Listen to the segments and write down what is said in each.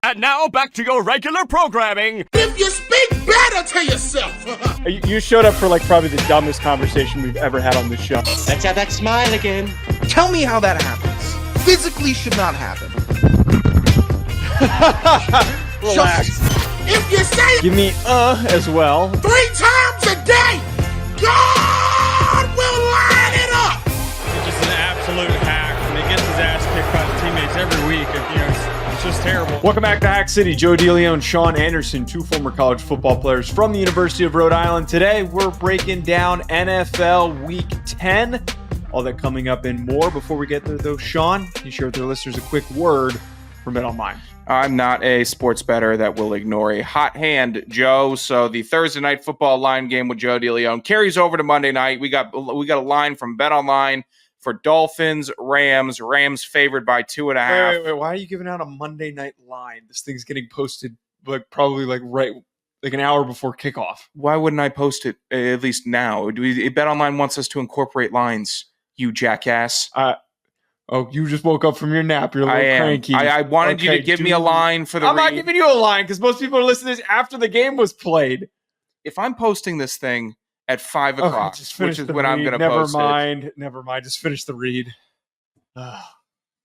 And now back to your regular programming. If you speak better to yourself. You showed up for probably the dumbest conversation we've ever had on this show. Let's have that smile again. Tell me how that happens. Physically should not happen. Relax. If you say Give me as well. 3 times a day, God will line it up. He's just an absolute hack, and he gets his ass kicked by the teammates every week. It's just terrible. Welcome back to Hack City. Joe DeLeone and Sean Anderson, 2 former college football players from the University of Rhode Island. Today, we're breaking down NFL Week 10. All that coming up and more. Before we get there, though, Sean, can you share with our listeners a quick word from BetOnline? I'm not a sports bettor that will ignore a hot hand, Joe. So the Thursday night football line game with Joe DeLeone carries over to Monday night. We got a line from BetOnline for Dolphins, Rams. Rams favored by 2.5. Wait. Why are you giving out a Monday night line? This thing's getting posted probably right an hour before kickoff. Why wouldn't I post it at least now? BetOnline wants us to incorporate lines, you jackass. Oh, you just woke up from your nap. You're a little cranky. I wanted you to give me a line for the I'm not giving you a line because most people are listening to this after the game was played. If I'm posting this thing at 5 o'clock, which is when I'm going to post it. Never mind. Just finish the read.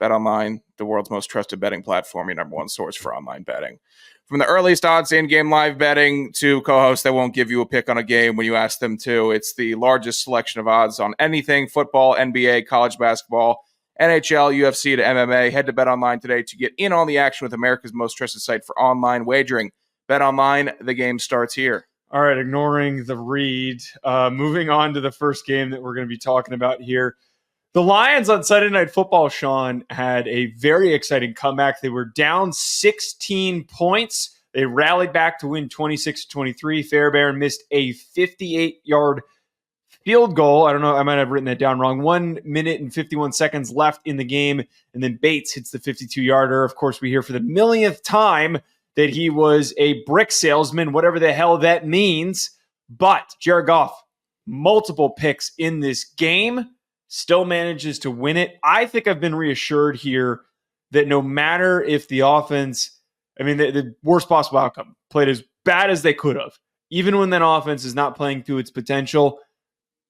BetOnline, the world's most trusted betting platform, your number one source for online betting. From the earliest odds in-game live betting to co-hosts that won't give you a pick on a game when you ask them to, it's the largest selection of odds on anything, football, NBA, college basketball, NHL, UFC to MMA. Head to BetOnline today to get in on the action with America's most trusted site for online wagering. BetOnline, the game starts here. All right, ignoring the read. Moving on to the first game that we're going to be talking about here. The Lions on Sunday Night Football, Sean, had a very exciting comeback. They were down 16 points. They rallied back to win 26-23. Fairbairn missed a 58-yard field goal. I don't know. I might have written that down wrong. 1 minute and 51 seconds left in the game. And then Bates hits the 52-yarder. Of course, we hear for the millionth time that he was a brick salesman, whatever the hell that means. But Jared Goff, multiple picks in this game, still manages to win it. I think I've been reassured here that no matter if the offense, the worst possible outcome, played as bad as they could have, even when that offense is not playing to its potential,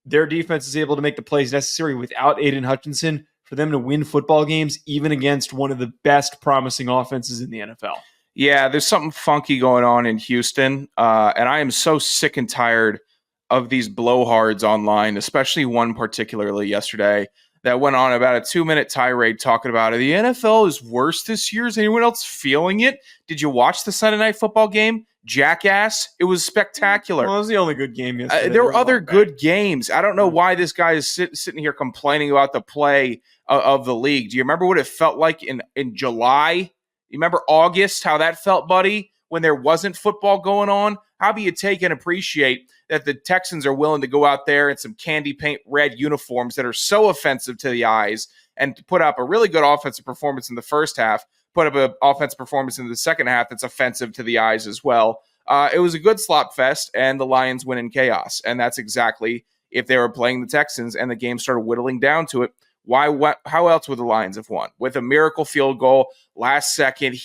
their defense is able to make the plays necessary without Aiden Hutchinson for them to win football games, even against one of the best promising offenses in the NFL. Yeah, there's something funky going on in Houston, and I am so sick and tired of these blowhards online, especially one particularly yesterday that went on about a 2-minute tirade talking about it. The NFL is worse this year. Is anyone else feeling it? Did you watch the Sunday Night Football game? Jackass. It was spectacular. Well, it was the only good game yesterday. There were other good games. I don't know why this guy is sitting here complaining about the play of the league. Do you remember what it felt like in July? You remember August, how that felt, buddy, when there wasn't football going on? How do you take and appreciate that the Texans are willing to go out there in some candy paint red uniforms that are so offensive to the eyes and to put up a really good offensive performance in the first half, put up an offensive performance in the second half that's offensive to the eyes as well. It was a good slop fest, and the Lions win in chaos. And that's exactly if they were playing the Texans and the game started whittling down to it. How else would the Lions have won? With a miracle field goal, last second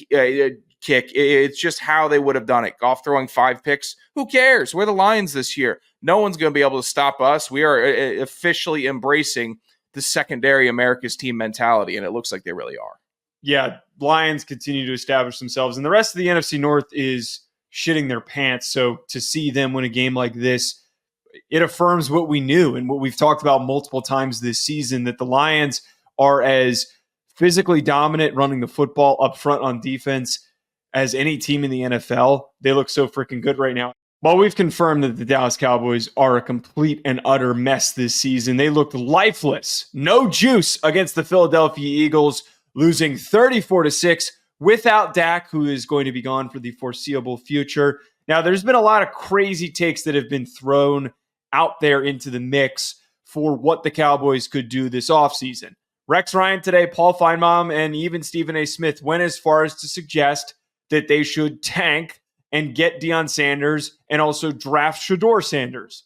kick. It's just how they would have done it. Goff throwing 5 picks. Who cares? We're the Lions this year. No one's going to be able to stop us. We are officially embracing the secondary America's team mentality, and it looks like they really are. Yeah, Lions continue to establish themselves, and the rest of the NFC North is shitting their pants. So to see them win a game like this, it affirms what we knew and what we've talked about multiple times this season, that the Lions are as physically dominant running the football up front on defense as any team in the NFL. They look so freaking good right now. While we've confirmed that the Dallas Cowboys are a complete and utter mess this season, they looked lifeless, no juice against the Philadelphia Eagles, losing 34-6 without Dak, who is going to be gone for the foreseeable future. Now, there's been a lot of crazy takes that have been thrown out there into the mix for what the Cowboys could do this offseason. Rex Ryan today, Paul Feinbaum, and even Stephen A. Smith went as far as to suggest that they should tank and get Deion Sanders and also draft Shedeur Sanders.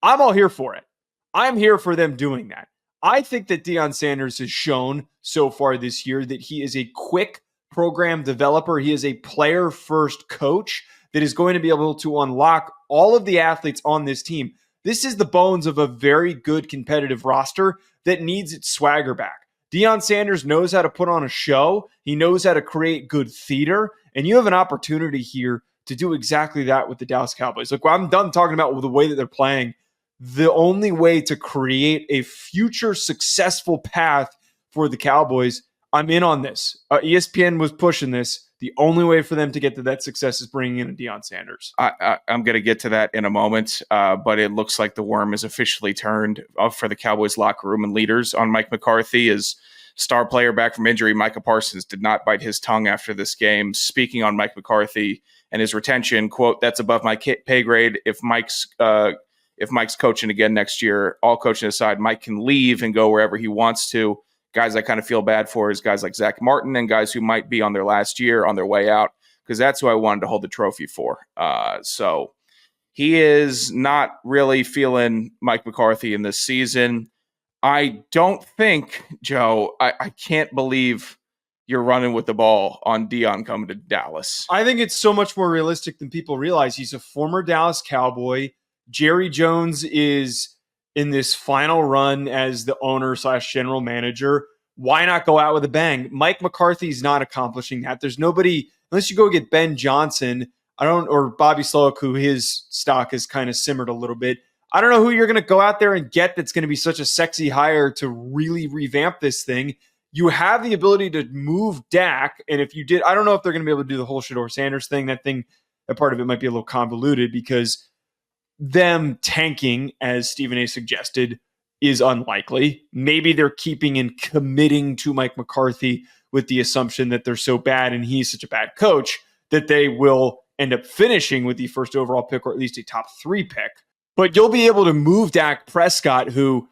I'm all here for it. I'm here for them doing that. I think that Deion Sanders has shown so far this year that he is a quick, program developer. He is a player-first coach that is going to be able to unlock all of the athletes on this team. This is the bones of a very good competitive roster that needs its swagger back. Deion Sanders knows how to put on a show. He knows how to create good theater. And you have an opportunity here to do exactly that with the Dallas Cowboys. Look, I'm done talking about the way that they're playing. The only way to create a future successful path for the Cowboys, I'm in on this. ESPN was pushing this. The only way for them to get to that success is bringing in a Deion Sanders. I'm going to get to that in a moment, but it looks like the worm is officially turned for the Cowboys locker room and leaders on Mike McCarthy. As star player back from injury, Micah Parsons did not bite his tongue after this game. Speaking on Mike McCarthy and his retention, quote, "That's above my pay grade. If Mike's coaching again next year, all coaching aside, Mike can leave and go wherever he wants to. Guys I kind of feel bad for is guys like Zach Martin and guys who might be on their last year, on their way out, because that's who I wanted to hold the trophy for." So he is not really feeling Mike McCarthy in this season. I don't think, Joe, I can't believe you're running with the ball on Deion coming to Dallas. I think it's so much more realistic than people realize. He's a former Dallas Cowboy. Jerry Jones is in this final run as the owner / general manager. Why not go out with a bang? Mike McCarthy's not accomplishing that. There's nobody, unless you go get Ben Johnson, or Bobby Slowick, who his stock has kind of simmered a little bit. I don't know who you're going to go out there and get that's going to be such a sexy hire to really revamp this thing. You have the ability to move Dak, and if you did, I don't know if they're going to be able to do the whole Shedeur Sanders thing. That part of it might be a little convoluted because them tanking, as Stephen A. suggested, is unlikely. Maybe they're keeping and committing to Mike McCarthy with the assumption that they're so bad and he's such a bad coach that they will end up finishing with the first overall pick or at least a top 3 pick. But you'll be able to move Dak Prescott, who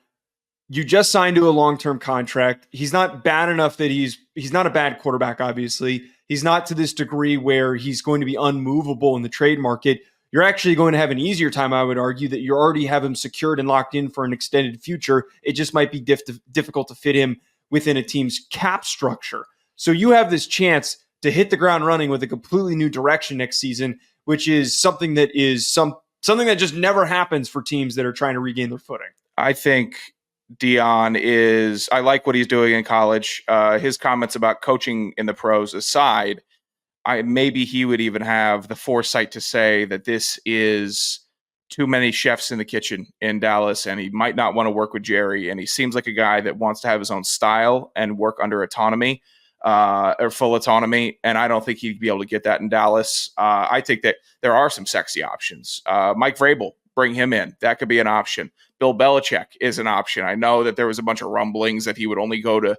you just signed to a long-term contract. He's not bad enough that he's not a bad quarterback, obviously. He's not to this degree where he's going to be unmovable in the trade market. You're actually going to have an easier time, I would argue, that you already have him secured and locked in for an extended future. It just might be difficult to fit him within a team's cap structure. So you have this chance to hit the ground running with a completely new direction next season, which is something that just never happens for teams that are trying to regain their footing. I think Deion I like what he's doing in college. His comments about coaching in the pros aside, maybe he would even have the foresight to say that this is too many chefs in the kitchen in Dallas, and he might not want to work with Jerry. And he seems like a guy that wants to have his own style and work under autonomy, or full autonomy. And I don't think he'd be able to get that in Dallas. I think that there are some sexy options. Mike Vrabel, bring him in. That could be an option. Bill Belichick is an option. I know that there was a bunch of rumblings that he would only go to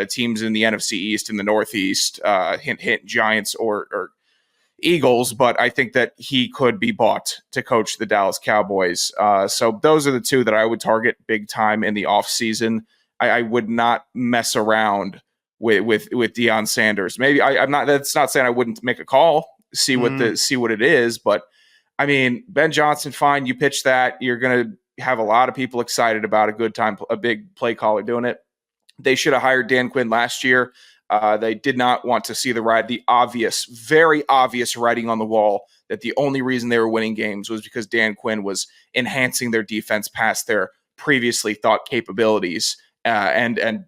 teams in the NFC East and the Northeast, hint Giants or Eagles, but I think that he could be bought to coach the Dallas Cowboys. So those are the two that I would target big time in the offseason. I would not mess around with Deion Sanders. Maybe I'm not. That's not saying I wouldn't make a call, see what it is, but I mean, Ben Johnson, fine. You pitch that, you're going to have a lot of people excited about a big play caller doing it. They should have hired Dan Quinn last year. They did not want to see the obvious, very obvious writing on the wall that the only reason they were winning games was because Dan Quinn was enhancing their defense past their previously thought capabilities. And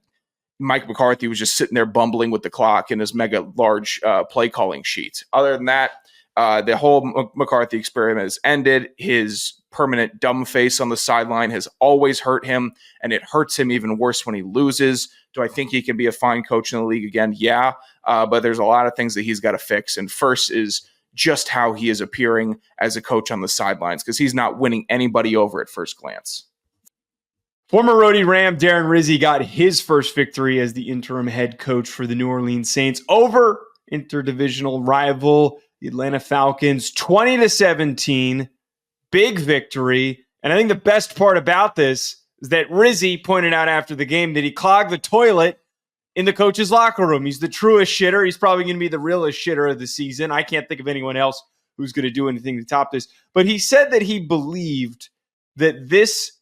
Mike McCarthy was just sitting there bumbling with the clock in his mega large play calling sheet. Other than that, the whole McCarthy experiment has ended. His permanent dumb face on the sideline has always hurt him, and it hurts him even worse when he loses. Do I think he can be a fine coach in the league again? Yeah, but there's a lot of things that he's got to fix. And first is just how he is appearing as a coach on the sidelines, because he's not winning anybody over at first glance. Former Roadie Ram Darren Rizzi got his first victory as the interim head coach for the New Orleans Saints over interdivisional rival the Atlanta Falcons, 20-17. Big victory. And I think the best part about this is that Rizzi pointed out after the game that he clogged the toilet in the coach's locker room. He's the truest shitter. He's probably going to be the realest shitter of the season. I can't think of anyone else who's going to do anything to top this. But he said that he believed that this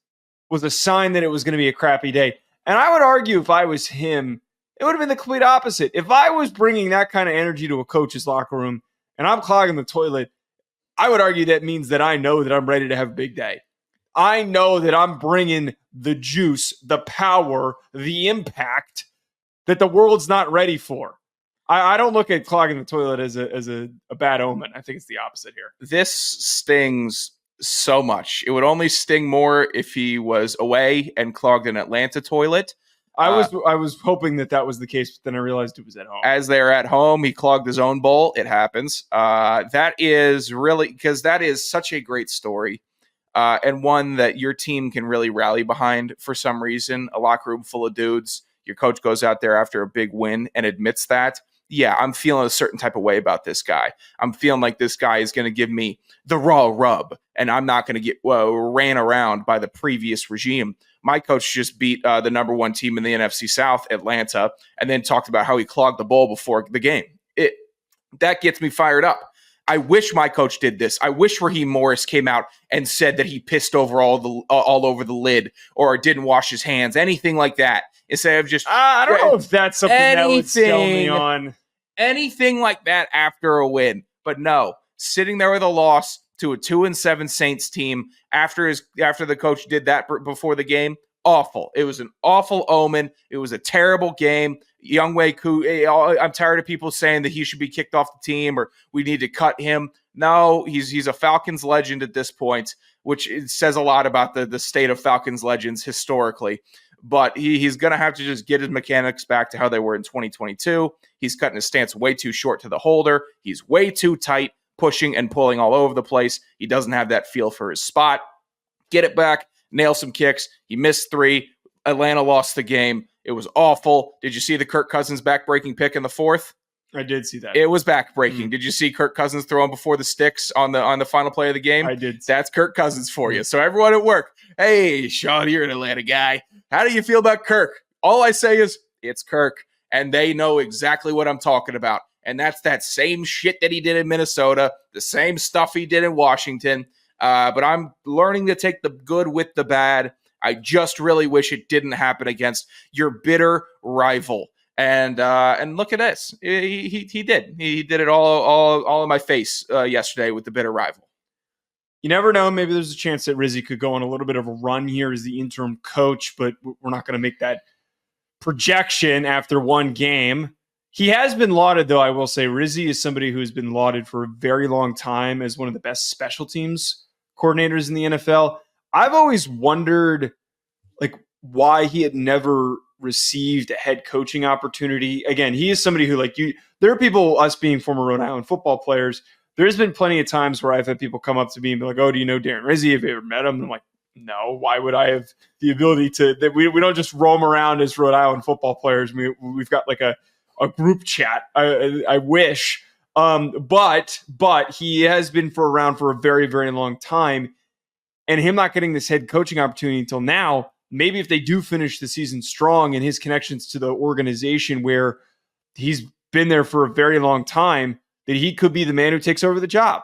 was a sign that it was going to be a crappy day. And I would argue if I was him, It would have been the complete opposite. If I was bringing that kind of energy to a coach's locker room and I'm clogging the toilet, I would argue that means that I know that I'm ready to have a big day. I know that I'm bringing the juice, the power, the impact that the world's not ready for. I don't look at clogging the toilet as a bad omen. I think it's the opposite here. This stings so much. It would only sting more if he was away and clogged an Atlanta toilet. I was hoping that was the case, but then I realized it was at home. As they're at home, he clogged his own bowl. It happens. That is really, because that is such a great story, and one that your team can really rally behind for some reason. A locker room full of dudes. Your coach goes out there after a big win and admits that. Yeah, I'm feeling a certain type of way about this guy. I'm feeling like this guy is going to give me the raw rub, and I'm not going to get ran around by the previous regime. My coach just beat the number one team in the NFC South, Atlanta, and then talked about how he clogged the bowl before the game. That gets me fired up. I wish my coach did this. I wish Raheem Morris came out and said that he pissed over all over the lid or didn't wash his hands, anything like that. Instead of just I don't know if that's something that would sell me on. Anything like that after a win. But no, sitting there with a loss to a 2-7 Saints team after the coach did that before the game, awful. It was an awful omen. It was a terrible game. Younghoe Koo, I'm tired of people saying that he should be kicked off the team or we need to cut him. No, he's a Falcons legend at this point, which it says a lot about the state of Falcons legends historically. But he's going to have to just get his mechanics back to how they were in 2022. He's cutting his stance way too short to the holder. He's way too tight, pushing and pulling all over the place. He doesn't have that feel for his spot. Get it back, nail some kicks. He missed 3. Atlanta lost the game. It was awful. Did you see the Kirk Cousins back-breaking pick in the 4th? I did see that. It was back-breaking. Did you see Kirk Cousins throw him before the sticks on the final play of the game? I did. That's Kirk Cousins for you. So everyone at work, hey, Sean, you're an Atlanta guy. How do you feel about Kirk? All I say is, it's Kirk. And they know exactly what I'm talking about. And that's that same shit that he did in Minnesota, the same stuff he did in Washington. But I'm learning to take the good with the bad. I just really wish it didn't happen against your bitter rival. And look at this. He did. He did it all in my face yesterday with the bitter rival. You never know. Maybe there's a chance that Rizzy could go on a little bit of a run here as the interim coach, but we're not going to make that projection after one game. He has been lauded, though, I will say. Rizzy is somebody who has been lauded for a very long time as one of the best special teams coordinators in the NFL. I've always wondered, why he had never received a head coaching opportunity. Again, he is somebody who, there are people, us being former Rhode Island football players, there's been plenty of times where I've had people come up to me and be like, oh, do you know Darren Rizzi? Have you ever met him? And I'm like, no, why would I have the ability to, that we don't just roam around as Rhode Island football players. We've got a group chat. I wish. But he has been around for a very, very long time. And him not getting this head coaching opportunity until now, maybe if they do finish the season strong and his connections to the organization where he's been there for a very long time, that he could be the man who takes over the job.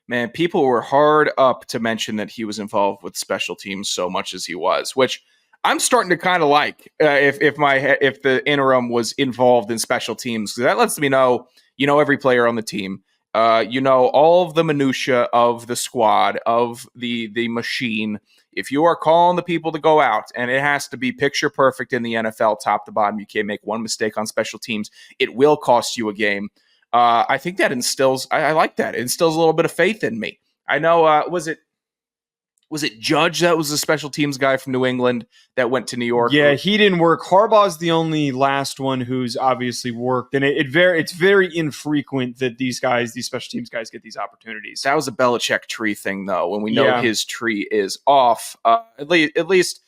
Man, people were hard up to mention that he was involved with special teams so much as he was, which I'm starting to kind of like if the interim was involved in special teams, because that lets me know, every player on the team, all of the minutia of the squad, of the machine. If you are calling the people to go out, and it has to be picture perfect in the NFL, top to bottom, you can't make one mistake on special teams. It will cost you a game. I think that instills, I like that. It instills a little bit of faith in me. I know, was it Judge that was the special teams guy from New England that went to New York? Yeah, he didn't work. Harbaugh's the only last one who's obviously worked. And it's very infrequent that these special teams guys get these opportunities. That was a Belichick tree thing, though, when we know his tree is off. At least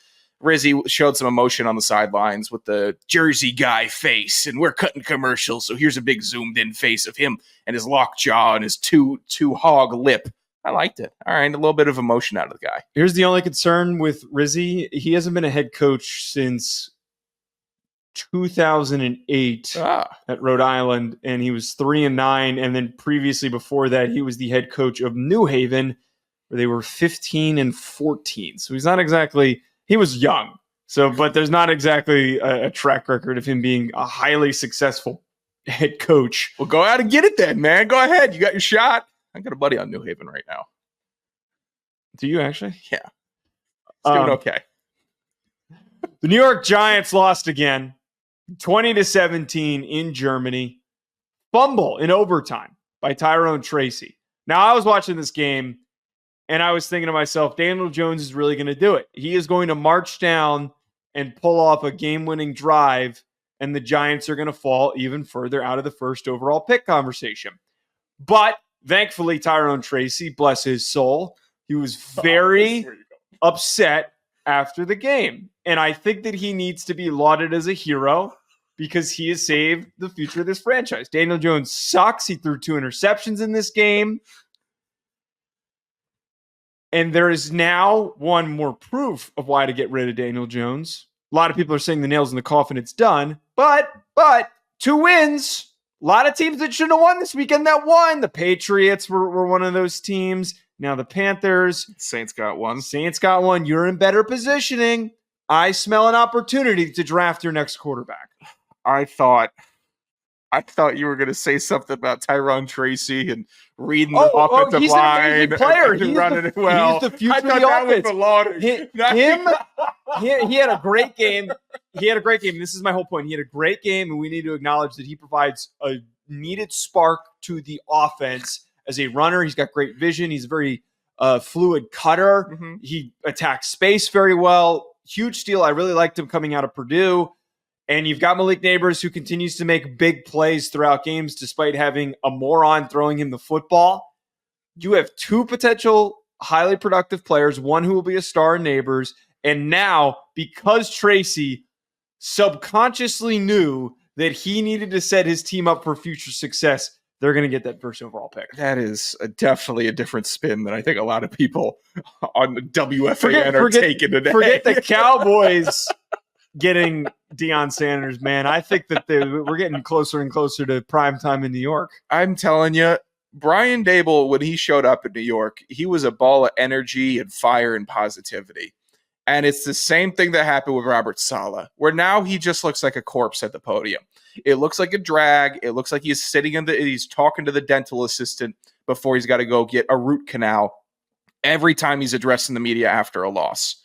Rizzy showed some emotion on the sidelines with the Jersey guy face, and we're cutting commercials, so here's a big zoomed-in face of him and his locked jaw and his two hog lip. I liked it. All right, a little bit of emotion out of the guy. Here's the only concern with Rizzy. He hasn't been a head coach since 2008 at Rhode Island, and he was 3-9. And then previously before that, he was the head coach of New Haven, where they were 15-14. So he's not exactly, he was young. So, but there's not exactly a track record of him being a highly successful head coach. Well, go out and get it then, man. Go ahead. You got your shot. I got a buddy on New Haven right now. Do you actually? Yeah. It's doing okay. The New York Giants lost again, 20-17 in Germany. Fumble in overtime by Tyrone Tracy. Now, I was watching this game, and I was thinking to myself, Daniel Jones is really going to do it. He is going to march down and pull off a game-winning drive, and the Giants are going to fall even further out of the first overall pick conversation. But thankfully, Tyrone Tracy, bless his soul, he was very upset after the game. And I think that he needs to be lauded as a hero because he has saved the future of this franchise. Daniel Jones sucks. He threw 2 interceptions in this game. And there is now one more proof of why to get rid of Daniel Jones. A lot of people are saying the nail's in the coffin, it's done. But 2 wins. A lot of teams that shouldn't have won this weekend that won. The Patriots were one of those teams. Now the Panthers. Saints got one. You're in better positioning. I smell an opportunity to draft your next quarterback. I thought you were going to say something about Tyrone Tracy and reading the offensive he's line. An amazing player. He's the future of the offense. He had a great game. This is my whole point. He had a great game, and we need to acknowledge that he provides a needed spark to the offense as a runner. He's got great vision. He's a very fluid cutter. Mm-hmm. He attacks space very well. Huge steal. I really liked him coming out of Purdue. And you've got Malik Neighbors, who continues to make big plays throughout games despite having a moron throwing him the football. You have 2 potential highly productive players, one who will be a star in Neighbors. And now, because Tracy subconsciously knew that he needed to set his team up for future success, they're going to get that first overall pick. That is definitely a different spin than I think a lot of people on the WFAN are taking today. Forget the Cowboys getting Deion Sanders, man. I think that we're getting closer and closer to prime time in New York. I'm telling you, Brian Daboll, when he showed up in New York, he was a ball of energy and fire and positivity. And it's the same thing that happened with Robert Saleh, where now he just looks like a corpse at the podium. It looks like a drag. It looks like he's he's talking to the dental assistant before he's got to go get a root canal every time he's addressing the media after a loss.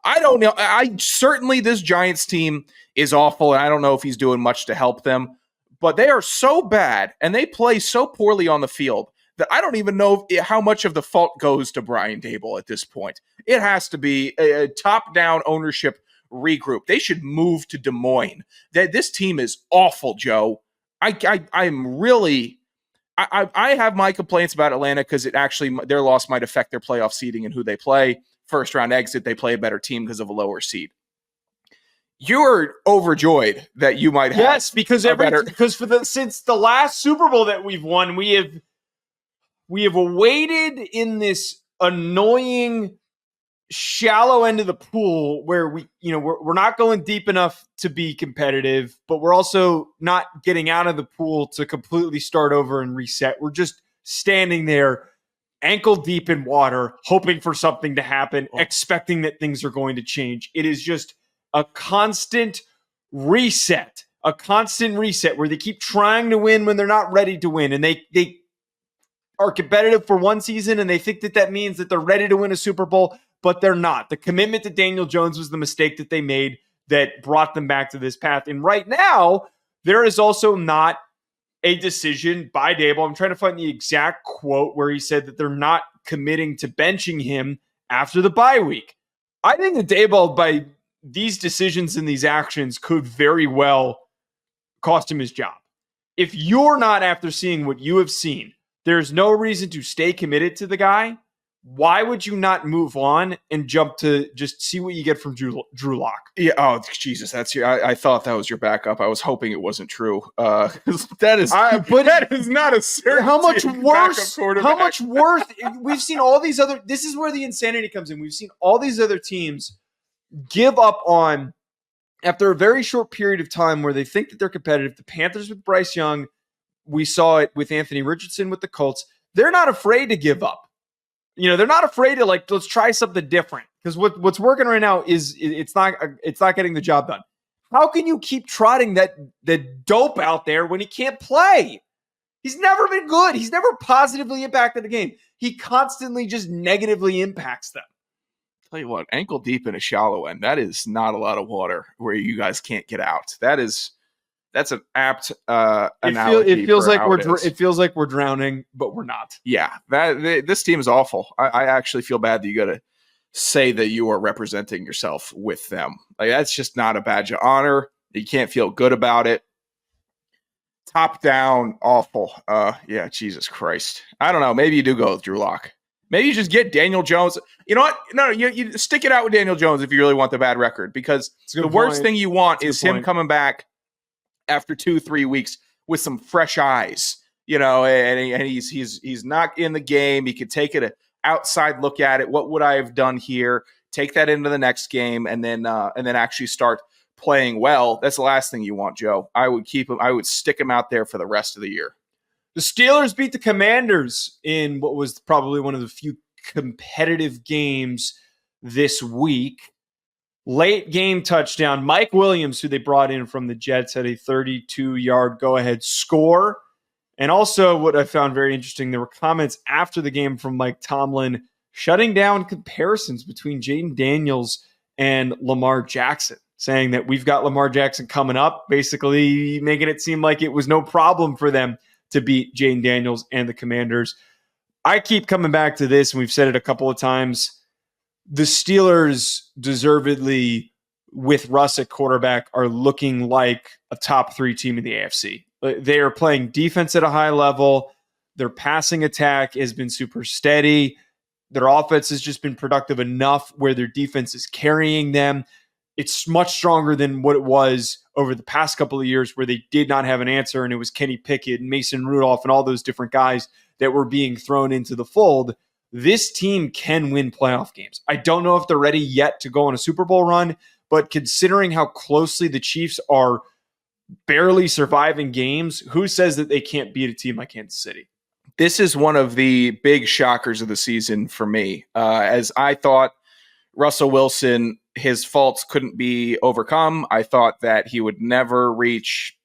I don't know. Certainly this Giants team is awful, and I don't know if he's doing much to help them, but they are so bad and they play so poorly on the field that I don't even know how much of the fault goes to Brian Daboll at this point. It has to be a top-down ownership regroup. They should move to Des Moines. This team is awful, Joe. I'm really I have my complaints about Atlanta because their loss might affect their playoff seeding and who they play. First round exit, they play a better team because of a lower seed. You're overjoyed that you might have because since the last Super Bowl that we've won, we have waited in this annoying shallow end of the pool where we're not going deep enough to be competitive, but we're also not getting out of the pool to completely start over and reset. We're just standing there ankle deep in water, hoping for something to happen, expecting that things are going to change. It is just a constant reset where they keep trying to win when they're not ready to win. And they are competitive for one season and they think that means that they're ready to win a Super Bowl, but they're not. The commitment to Daniel Jones was the mistake that they made that brought them back to this path. And right now, there is also not a decision by Daboll. I'm trying to find the exact quote where he said that they're not committing to benching him after the bye week. I think that Daboll, by these decisions and these actions, could very well cost him his job. If you're not, after seeing what you have seen, there's no reason to stay committed to the guy. Why would you not move on and jump to just see what you get from Drew Lock? Yeah. Oh, Jesus. I thought that was your backup. I was hoping it wasn't true. That is not a certainty. How much worse? We've seen all these other. This is where the insanity comes in. We've seen all these other teams give up on after a very short period of time where they think that they're competitive. The Panthers with Bryce Young. We saw it with Anthony Richardson with the Colts. They're not afraid to give up. they're not afraid to let's try something different, because what's working right now is it's not getting the job done. How can you keep trotting the dope out there when he can't play? He's never been good. He's never positively impacted the game. He constantly just negatively impacts them. Tell you what, ankle deep in a shallow end, that is not a lot of water where you guys can't get out. That's an apt analogy. It feels like we're drowning, but we're not. Yeah, this team is awful. I actually feel bad that you got to say that you are representing yourself with them. Like, that's just not a badge of honor. You can't feel good about it. Top down, awful. Yeah, Jesus Christ. I don't know. Maybe you do go with Drew Lock. Maybe you just get Daniel Jones. You know what? No, you stick it out with Daniel Jones if you really want the bad record, because the worst thing you want is him coming back after 2-3 weeks with some fresh eyes, and he's not in the game. He could take an outside look at it. What would I have done here? Take that into the next game, and then actually start playing well. That's the last thing you want, Joe. I would keep him. I would stick him out there for the rest of the year. The Steelers beat the Commanders in what was probably one of the few competitive games this week. Late game touchdown. Mike Williams, who they brought in from the Jets, had a 32-yard go-ahead score. And also what I found very interesting, there were comments after the game from Mike Tomlin shutting down comparisons between Jaden Daniels and Lamar Jackson, saying that we've got Lamar Jackson coming up, basically making it seem like it was no problem for them to beat Jaden Daniels and the Commanders. I keep coming back to this, and we've said it a couple of times. The Steelers deservedly, with Russ at quarterback, are looking like a top 3 team in the AFC. They are playing defense at a high level. Their passing attack has been super steady. Their offense has just been productive enough where their defense is carrying them. It's much stronger than what it was over the past couple of years, where they did not have an answer, and it was Kenny Pickett and Mason Rudolph and all those different guys that were being thrown into the fold. This team can win playoff games. I don't know if they're ready yet to go on a Super Bowl run, but considering how closely the Chiefs are barely surviving games, who says that they can't beat a team like Kansas City? This is one of the big shockers of the season for me, as I thought Russell Wilson, his faults couldn't be overcome. I thought that he would never reach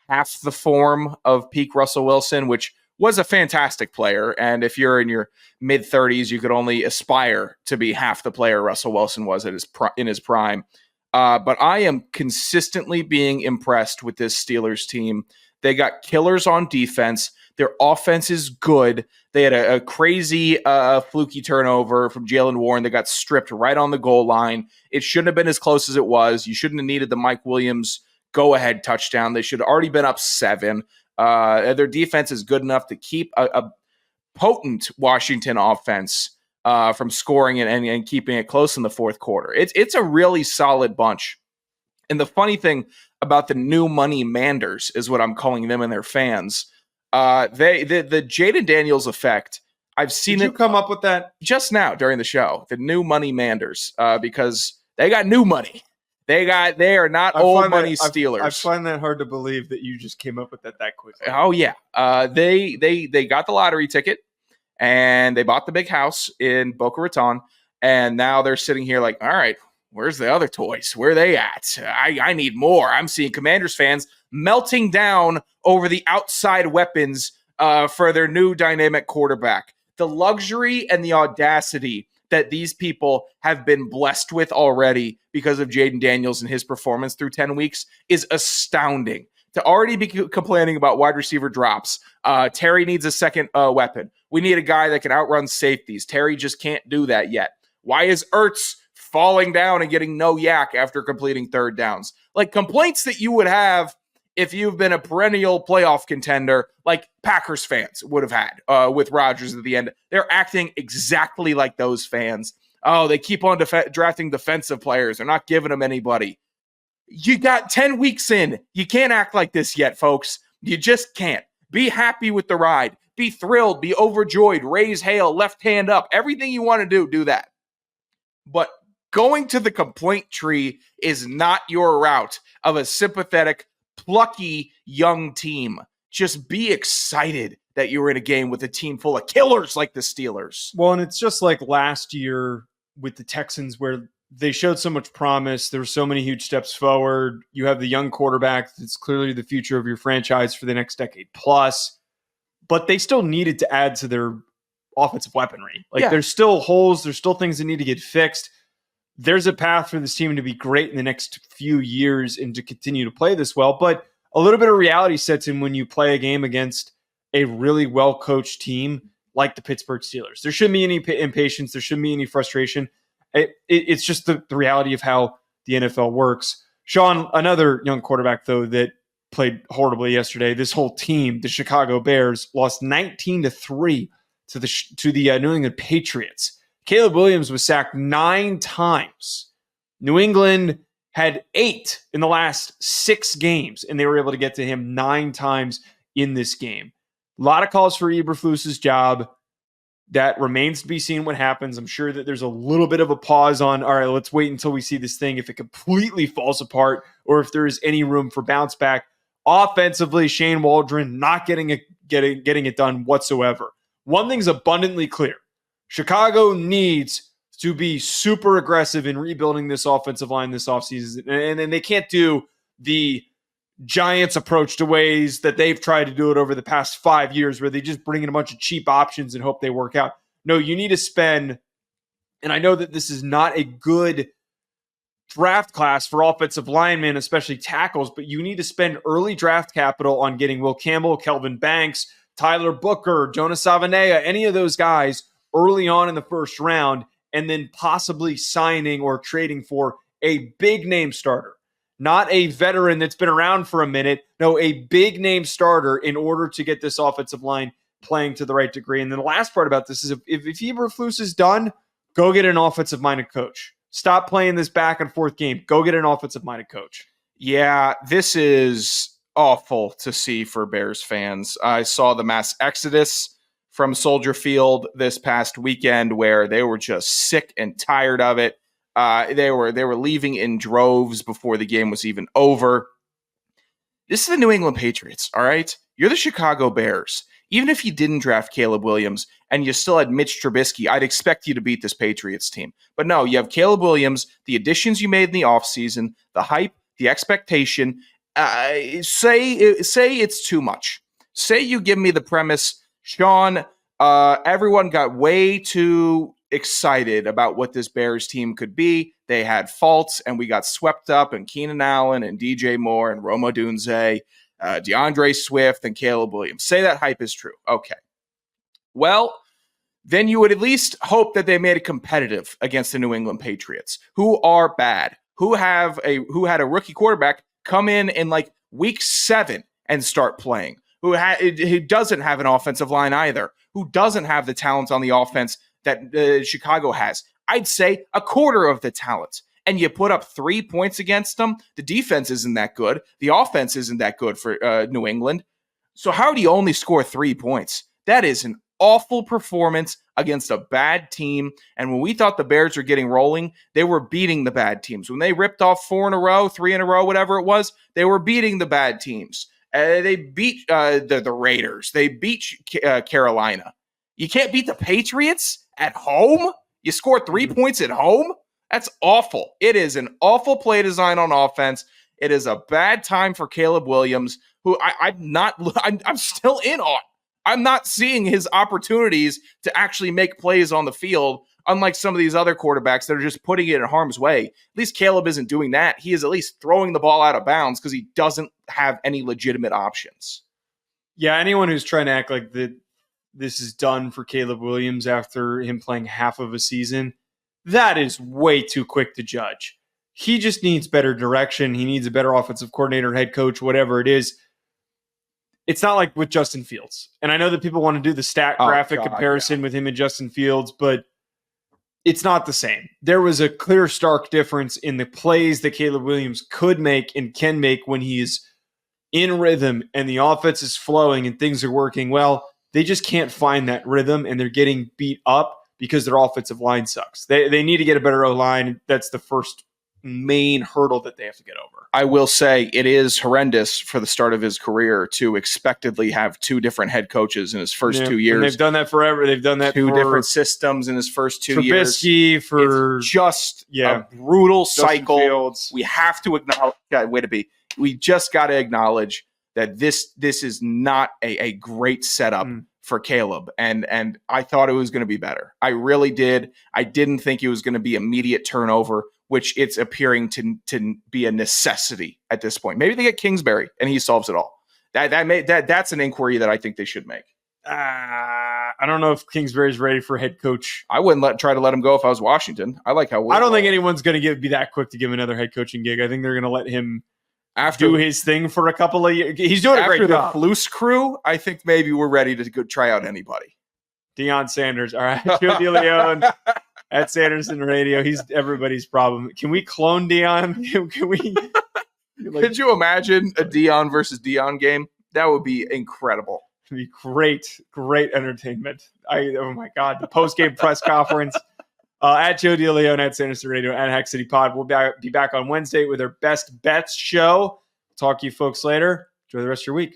half the form of peak Russell Wilson, which was a fantastic player. And if you're in your mid-30s, you could only aspire to be half the player Russell Wilson was in his prime. But I am consistently being impressed with this Steelers team. They got killers on defense. Their offense is good. They had a crazy fluky turnover from Jalen Warren that got stripped right on the goal line. It shouldn't have been as close as it was. You shouldn't have needed the Mike Williams go-ahead touchdown. They should have already been up 7. Their defense is good enough to keep a potent Washington offense from scoring and keeping it close in the fourth quarter. It's a really solid bunch. And the funny thing about the new money Manders is what I'm calling them and their fans. The Jaden Daniels effect. I've seen Did you come up with that just now during the show. The new money Manders, because they got new money. They are not old money Steelers. I find that hard to believe that you just came up with that quickly. Oh yeah, they got the lottery ticket and they bought the big house in Boca Raton, and now they're sitting here like, all right, where's the other toys? Where are they at? I need more. I'm seeing Commanders fans melting down over the outside weapons for their new dynamic quarterback. The luxury and the audacity that these people have been blessed with already because of Jaden Daniels and his performance through 10 weeks is astounding. To already be complaining about wide receiver drops. Terry needs a second weapon. We need a guy that can outrun safeties. Terry just can't do that yet. Why is Ertz falling down and getting no yak after completing third downs? Like complaints that you would have if you've been a perennial playoff contender like Packers fans would have had with Rodgers at the end. They're acting exactly like those fans. Oh, they keep on drafting defensive players. They're not giving them anybody. You got 10 weeks in. You can't act like this yet, folks. You just can't. Be happy with the ride. Be thrilled. Be overjoyed. Raise hail. Left hand up. Everything you want to do that. But going to the complaint tree is not your route of a sympathetic, plucky young team. Just be excited. that you were in a game with a team full of killers like the Steelers. Well, and it's just like last year with the Texans where they showed so much promise. There were so many huge steps forward. You have the young quarterback that's clearly the future of your franchise for the next decade plus, but they still needed to add to their offensive weaponry. Like there's still holes. There's still things that need to get fixed. There's a path for this team to be great in the next few years and to continue to play this well. But a little bit of reality sets in when you play a game against a really well-coached team like the Pittsburgh Steelers. There shouldn't be any impatience. There shouldn't be any frustration. It's just the reality of how the NFL works. Sean, another young quarterback, though, that played horribly yesterday. This whole team, the Chicago Bears, lost 19-3 to the New England Patriots. Caleb Williams was sacked 9 times. New England had 8 in the last 6 games, and they were able to get to him 9 times in this game. A lot of calls for Eberflus's job. That remains to be seen what happens. I'm sure that there's a little bit of a pause on, all right, let's wait until we see this thing, if it completely falls apart or if there is any room for bounce back. Offensively, Shane Waldron not getting it done whatsoever. One thing's abundantly clear. Chicago needs to be super aggressive in rebuilding this offensive line this offseason. And they can't do the Giants approach to ways that they've tried to do it over the past 5 years where they just bring in a bunch of cheap options and hope they work out. No, you need to spend, and I know that this is not a good draft class for offensive linemen, especially tackles, but you need to spend early draft capital on getting Will Campbell, Kelvin Banks, Tyler Booker, Jonas Savanea, any of those guys early on in the first round, and then possibly signing or trading for a big name starter. Not a veteran that's been around for a minute. No, a big name starter in order to get this offensive line playing to the right degree. And then the last part about this is if Eberflus is done, go get an offensive-minded coach. Stop playing this back and forth game. Go get an offensive-minded coach. Yeah, this is awful to see for Bears fans. I saw the mass exodus from Soldier Field this past weekend where they were just sick and tired of it. They were leaving in droves before the game was even over. This is the New England Patriots, all right? You're the Chicago Bears. Even if you didn't draft Caleb Williams and you still had Mitch Trubisky, I'd expect you to beat this Patriots team. But no, you have Caleb Williams, the additions you made in the offseason, the hype, the expectation. Say it's too much. Say you give me the premise, Sean, everyone got way too excited about what this Bears team could be. They had faults, and we got swept up in Keenan Allen and DJ Moore and Rome Odunze, DeAndre Swift and Caleb Williams. Say that hype is true. Okay. Well, then you would at least hope that they made it competitive against the New England Patriots, who are bad, who had a rookie quarterback come in like week 7 and start playing, who doesn't have an offensive line either, who doesn't have the talent on the offense that Chicago has. I'd say a quarter of the talent. And you put up 3 points against them. The defense isn't that good. The offense isn't that good for New England. So how do you only score 3 points? That is an awful performance against a bad team. And when we thought the Bears were getting rolling, they were beating the bad teams. When they ripped off 4 in a row, 3 in a row, whatever it was, they were beating the bad teams. They beat the Raiders. They beat Carolina. You can't beat the Patriots at home? You score 3 points at home? That's awful. It is an awful play design on offense. It is a bad time for Caleb Williams, who I'm still in on. I'm not seeing his opportunities to actually make plays on the field, unlike some of these other quarterbacks that are just putting it in harm's way. At least Caleb isn't doing that. He is at least throwing the ball out of bounds because he doesn't have any legitimate options. Yeah, anyone who's trying to act like this is done for Caleb Williams after him playing half of a season, that is way too quick to judge. He just needs better direction. He needs a better offensive coordinator, head coach, whatever it is. It's not like with Justin Fields. And I know that people want to do the stat graphic comparison with him and Justin Fields, but it's not the same. There was a clear, stark difference in the plays that Caleb Williams could make and can make when he's in rhythm and the offense is flowing and things are working well. They just can't find that rhythm, and they're getting beat up because their offensive line sucks. They need to get a better O-line. That's the first main hurdle that they have to get over. I will say it is horrendous for the start of his career to expectedly have two different head coaches in his first 2 years. And they've done that forever. They've done that two for different systems in his first 2 years. Trubisky, for It's just a brutal Justin cycle. Fields. We have to acknowledge. We just got to acknowledge that this is not a great setup for Caleb, and I thought it was going to be better. I really did. I didn't think it was going to be immediate turnover, which it's appearing to be a necessity at this point. Maybe they get Kingsbury and he solves it all. That's an inquiry that I think they should make. I don't know if Kingsbury's ready for head coach. I wouldn't try to let him go if I was Washington. I like how I don't think anyone's going to be that quick to give him another head coaching gig. I think they're going to let him do his thing for a couple of years. He's doing a great job. After the Flus crew, I think maybe we're ready to go try out anybody. Deion Sanders. All right. Joe DeLeone at Sanderson Radio. He's everybody's problem. Can we clone Deion? Can we? Could you imagine a Deion versus Deion game? That would be incredible. It'd be great entertainment. Oh my God. The post-game press conference. At Joe DeLeone at Sanderson Radio at Hack City Pod. We'll be back on Wednesday with our Best Bets show. Talk to you folks later. Enjoy the rest of your week.